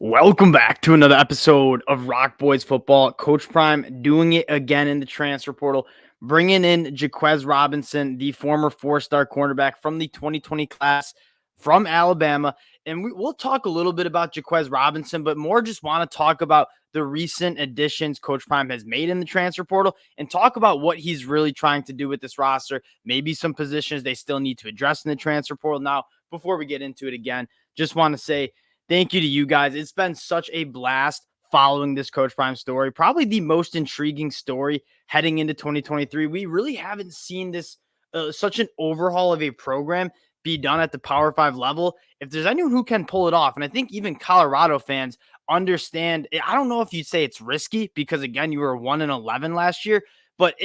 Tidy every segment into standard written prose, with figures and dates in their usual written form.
Welcome back to another episode of Rock Boys Football. Coach Prime doing it again in the transfer portal, bringing in Jahquez Robinson, the former four-star cornerback from the 2020 class from Alabama. And we'll talk a little bit about Jahquez Robinson, but more just want to talk about the recent additions Coach Prime has made in the transfer portal and talk about what he's really trying to do with this roster, maybe some positions they still need to address in the transfer portal. Now, before we get into it again, just want to say, thank you to you guys. It's been such a blast following this Coach Prime story. Probably the most intriguing story heading into 2023. We really haven't seen this such an overhaul of a program be done at the Power 5 level. If there's anyone who can pull it off, and I think even Colorado fans understand, I don't know if you'd say it's risky because, again, you were 1-11 last year, but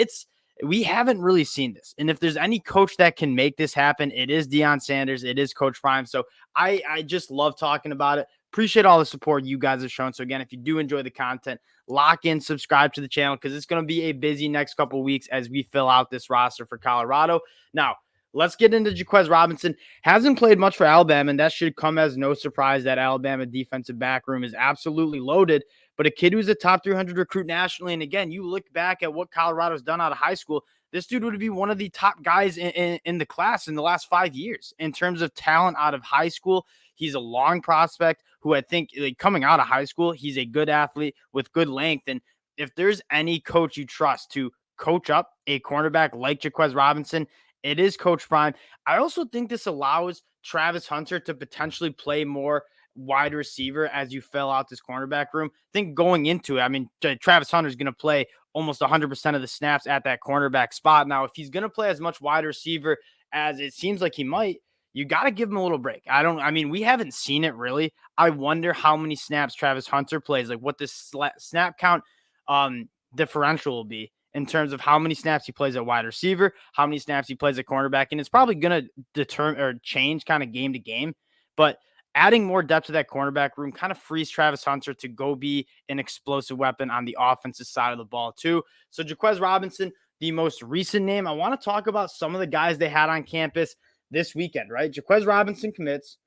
we haven't really seen this. And if there's any coach that can make this happen, it is Deion Sanders. It is Coach Prime. So I just love talking about it. Appreciate all the support you guys have shown. So again, if you do enjoy the content, lock in, subscribe to the channel because it's going to be a busy next couple of weeks as we fill out this roster for Colorado. Now, let's get into Jahquez Robinson. Hasn't played much for Alabama, and that should come as no surprise that Alabama defensive back room is absolutely loaded. But a kid who's a top 300 recruit nationally, and again, you look back at what Colorado's done out of high school, this dude would be one of the top guys in the class in the last 5 years in terms of talent out of high school. He's a long prospect who I think coming out of high school, he's a good athlete with good length. And if there's any coach you trust to coach up a cornerback like Jahquez Robinson, it is Coach Prime. I also think this allows Travis Hunter to potentially play more wide receiver as you fill out this cornerback room. I think going into it, I mean, Travis Hunter is going to play almost 100% of the snaps at that cornerback spot. Now, if he's going to play as much wide receiver as it seems like he might, you got to give him a little break. We haven't seen it really. I wonder how many snaps Travis Hunter plays, like what this snap count differential will be in terms of how many snaps he plays at wide receiver, how many snaps he plays at cornerback. And it's probably going to determine or change kind of game to game. But adding more depth to that cornerback room kind of frees Travis Hunter to go be an explosive weapon on the offensive side of the ball too. So Jahquez Robinson, the most recent name, I want to talk about some of the guys they had on campus this weekend, right? Jahquez Robinson commits.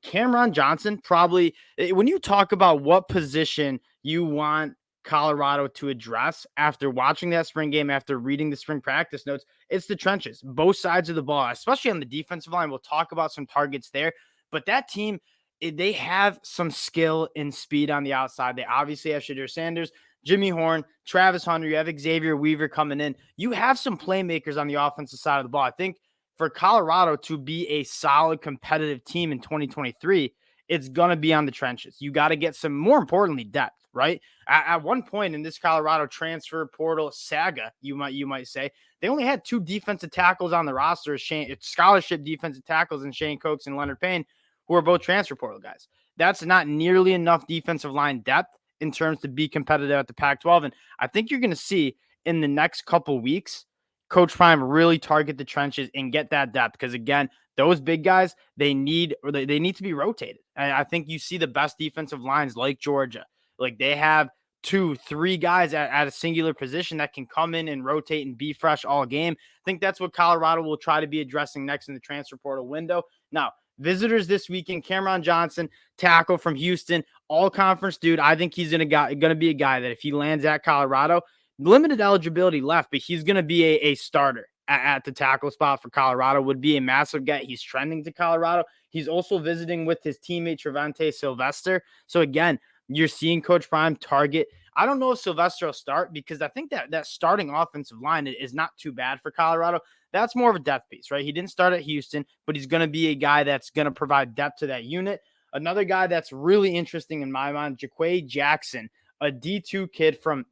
Cameron Johnson, probably when you talk about what position you want Colorado to address after watching that spring game, after reading the spring practice notes, it's the trenches, both sides of the ball, especially on the defensive line. We'll talk about some targets there. But that team, they have some skill and speed on the outside. They obviously have Deion Sanders, Jimmy Horn, Travis Hunter. You have Xavier Weaver coming in. You have some playmakers on the offensive side of the ball. I think for Colorado to be a solid competitive team in 2023, it's going to be on the trenches. You got to get some, more importantly, depth, right? At one point in this Colorado transfer portal saga, you might say, they only had two defensive tackles on the roster, scholarship defensive tackles, and Shane Cokes and Leonard Payne, who are both transfer portal guys. That's not nearly enough defensive line depth in terms to be competitive at the Pac-12. And I think you're going to see in the next couple weeks, Coach Prime really target the trenches and get that depth. Because again, those big guys, they need to be rotated. And I think you see the best defensive lines like Georgia. Like they have 2-3 guys at a singular position that can come in and rotate and be fresh all game. I think that's what Colorado will try to be addressing next in the transfer portal window. Now, visitors this weekend, Cameron Johnson, tackle from Houston, all conference dude. I think he's going to be a guy that if he lands at Colorado, limited eligibility left, but he's going to be a starter at the tackle spot for Colorado. Would be a massive get. He's trending to Colorado. He's also visiting with his teammate Trevante Sylvester. So again, you're seeing Coach Prime target. I don't know if Sylvester will start because I think that starting offensive line is not too bad for Colorado. That's more of a depth piece, right? He didn't start at Houston, but he's going to be a guy that's going to provide depth to that unit. Another guy that's really interesting in my mind, Jaquay Jackson, a D2 kid from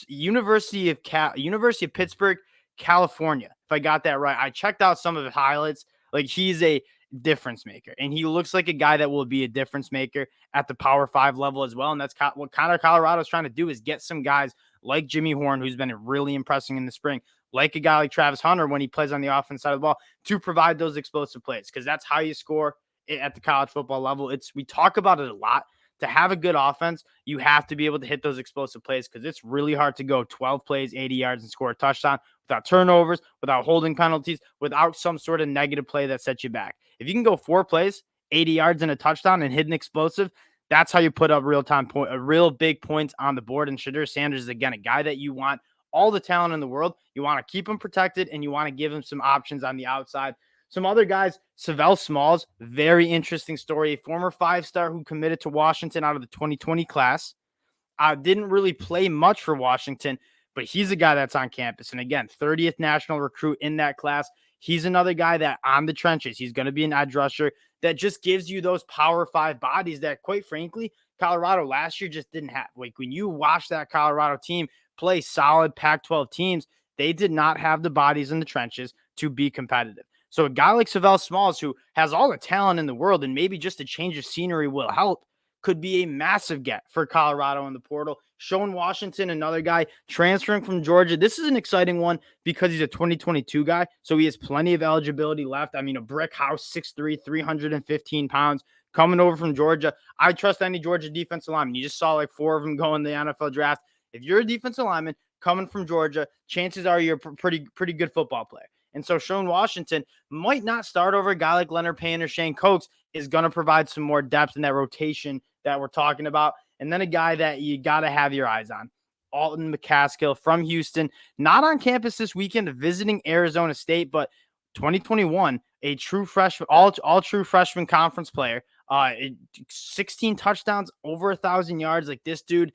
University of Pittsburgh, California. If I got that right, I checked out some of the highlights. Like he's a difference maker, and he looks like a guy that will be a difference maker at the Power 5 level as well. And that's what kind of Colorado is trying to do, is get some guys like Jimmy Horn, who's been really impressing in the spring, like a guy like Travis Hunter when he plays on the offense side of the ball, to provide those explosive plays, because that's how you score at the college football level. We talk about it a lot. To have a good offense, you have to be able to hit those explosive plays, because it's really hard to go 12 plays, 80 yards, and score a touchdown without turnovers, without holding penalties, without some sort of negative play that sets you back. If you can go 4 plays, 80 yards, and a touchdown and hit an explosive, That's how you put up real big points on the board. And Deion Sanders is, again, a guy that you want all the talent in the world. You want to keep him protected, and you want to give him some options on the outside. Some other guys, Savell Smalls, very interesting story. A former 5-star who committed to Washington out of the 2020 class. Didn't really play much for Washington, but he's a guy that's on campus. And again, 30th national recruit in that class. He's another guy that on the trenches, he's going to be an edge rusher that just gives you those Power 5 bodies that, quite frankly, Colorado last year just didn't have. Like, when you watch that Colorado team play solid Pac-12 teams, they did not have the bodies in the trenches to be competitive. So a guy like Savell Smalls, who has all the talent in the world and maybe just a change of scenery will help, could be a massive get for Colorado in the portal. Sean Washington, another guy transferring from Georgia. This is an exciting one because he's a 2022 guy, so he has plenty of eligibility left. I mean, a brick house, 6'3", 315 pounds, coming over from Georgia. I trust any Georgia defensive lineman. You just saw like 4 of them go in the NFL draft. If you're a defensive lineman coming from Georgia, chances are you're a pretty good football player. And so Sean Washington might not start over a guy like Leonard Payne or Shane Coates, is going to provide some more depth in that rotation that we're talking about. And then a guy that you got to have your eyes on, Alton McCaskill from Houston, not on campus this weekend, visiting Arizona State, but 2021, a true freshman, all true freshman conference player, 16 touchdowns, over 1,000 yards. Like, this dude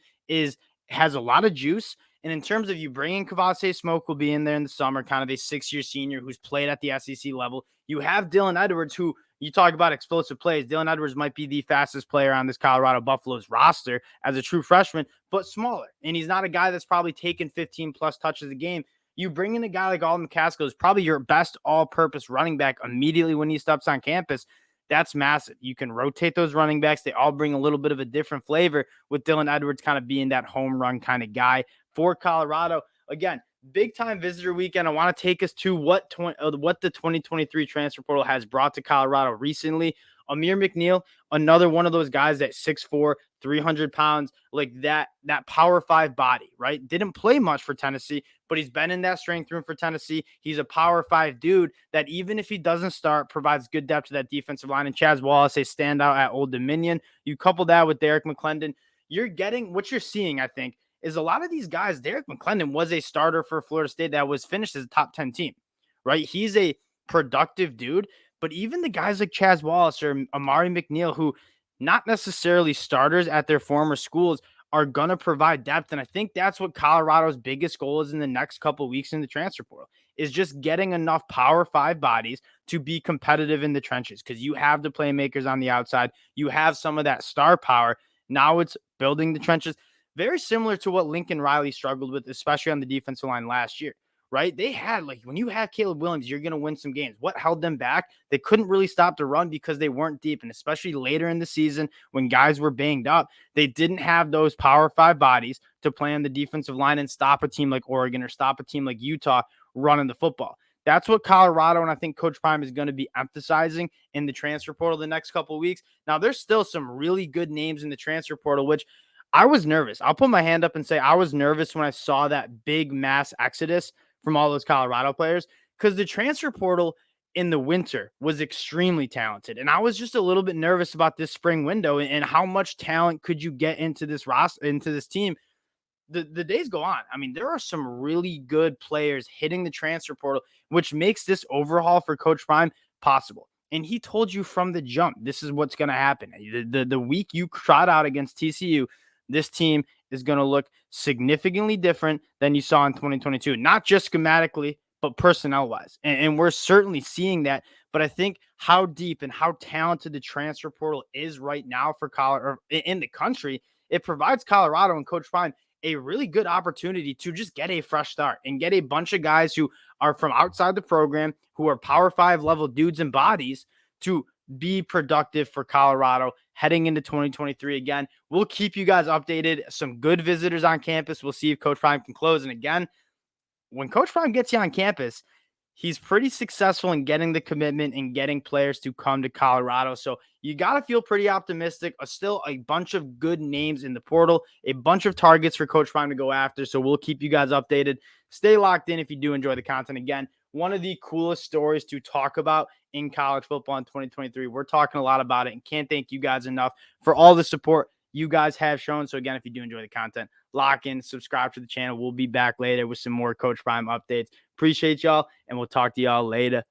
has a lot of juice. And in terms of you bringing Kavase Smoke, will be in there in the summer, kind of a 6-year senior who's played at the SEC level. You have Dylan Edwards, who, you talk about explosive plays. Dylan Edwards might be the fastest player on this Colorado Buffaloes roster as a true freshman, but smaller. And he's not a guy that's probably taken 15-plus touches a game. You bring in a guy like Alton McCaskill, who's probably your best all-purpose running back immediately when he steps on campus. That's massive. You can rotate those running backs. They all bring a little bit of a different flavor, with Dylan Edwards kind of being that home run kind of guy for Colorado. Again, big time visitor weekend. I want to take us to what the 2023 transfer portal has brought to Colorado recently. Amir McNeil, another one of those guys that 6'4", 300 pounds, like that Power 5 body, right? Didn't play much for Tennessee, but he's been in that strength room for Tennessee. He's a Power 5 dude that, even if he doesn't start, provides good depth to that defensive line. And Chaz Wallace, a standout at Old Dominion. You couple that with Derek McClendon, you're getting what you're seeing, I think, is a lot of these guys. Derek McClendon was a starter for Florida State that was finished as a top 10 team, right? He's a productive dude, but even the guys like Chaz Wallace or Amari McNeil, who not necessarily starters at their former schools, are going to provide depth. And I think that's what Colorado's biggest goal is in the next couple of weeks in the transfer portal, is just getting enough Power 5 bodies to be competitive in the trenches, because you have the playmakers on the outside. You have some of that star power. Now it's building the trenches. Very similar to what Lincoln Riley struggled with, especially on the defensive line last year, right? They had, like, when you have Caleb Williams, you're going to win some games. What held them back? They couldn't really stop the run because they weren't deep. And especially later in the season when guys were banged up, they didn't have those Power 5 bodies to play on the defensive line and stop a team like Oregon or stop a team like Utah running the football. That's what Colorado, and I think Coach Prime, is going to be emphasizing in the transfer portal the next couple of weeks. Now, there's still some really good names in the transfer portal, which I was nervous. I'll put my hand up and say I was nervous when I saw that big mass exodus from all those Colorado players, because the transfer portal in the winter was extremely talented. And I was just a little bit nervous about this spring window and how much talent could you get into this roster, into this team. The days go on. I mean, there are some really good players hitting the transfer portal, which makes this overhaul for Coach Prime possible. And he told you from the jump, this is what's going to happen. The week you trot out against TCU, this team is going to look significantly different than you saw in 2022, not just schematically, but personnel-wise. And we're certainly seeing that. But I think how deep and how talented the transfer portal is right now for Colorado, in the country, it provides Colorado and Coach Prime a really good opportunity to just get a fresh start and get a bunch of guys who are from outside the program, who are Power 5 level dudes and bodies, to be productive for Colorado heading into 2023. Again, we'll keep you guys updated. Some good visitors on campus. We'll see if Coach Prime can close. And again, when Coach Prime gets you on campus, he's pretty successful in getting the commitment and getting players to come to Colorado. So you got to feel pretty optimistic. Still a bunch of good names in the portal, a bunch of targets for Coach Prime to go after. So we'll keep you guys updated. Stay locked in if you do enjoy the content. Again, one of the coolest stories to talk about in college football in 2023. We're talking a lot about it and can't thank you guys enough for all the support you guys have shown. So again, if you do enjoy the content, lock in, subscribe to the channel. We'll be back later with some more Coach Prime updates. Appreciate y'all, and we'll talk to y'all later.